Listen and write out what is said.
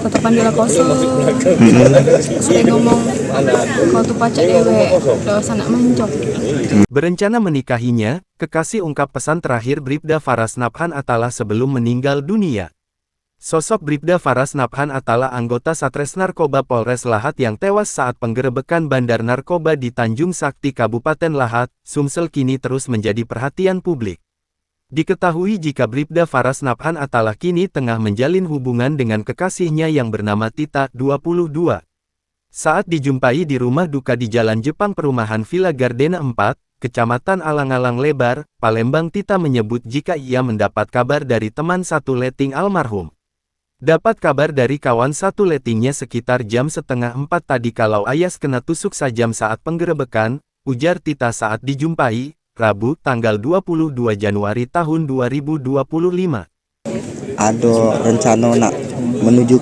tatapan dia koso. Sering ngomong kau tuh pacak dewe, doa sanak mencok. Berencana menikahinya, kekasih ungkap pesan terakhir Bribda Faras Nabhan Atala sebelum meninggal dunia. Sosok Bribda Faras Nabhan Atala anggota Satres Narkoba Polres Lahat yang tewas saat penggerebekan bandar narkoba di Tanjung Sakti Kabupaten Lahat, Sumsel kini terus menjadi perhatian publik. Diketahui jika Bribda Faras Nabhan Atala kini tengah menjalin hubungan dengan kekasihnya yang bernama Tita, 22. Saat dijumpai di rumah duka di Jalan Jepang Perumahan Villa Gardena 4, Kecamatan Alang-Alang Lebar, Palembang, Tita menyebut jika ia mendapat kabar dari teman satu letting almarhum. Dapat kabar dari kawan satu lettingnya sekitar jam setengah 4 tadi kalau Ayas kena tusuk sajam saat penggerebekan, ujar Tita saat dijumpai, Rabu, tanggal 22 Januari tahun 2025. Ada rencana nak menuju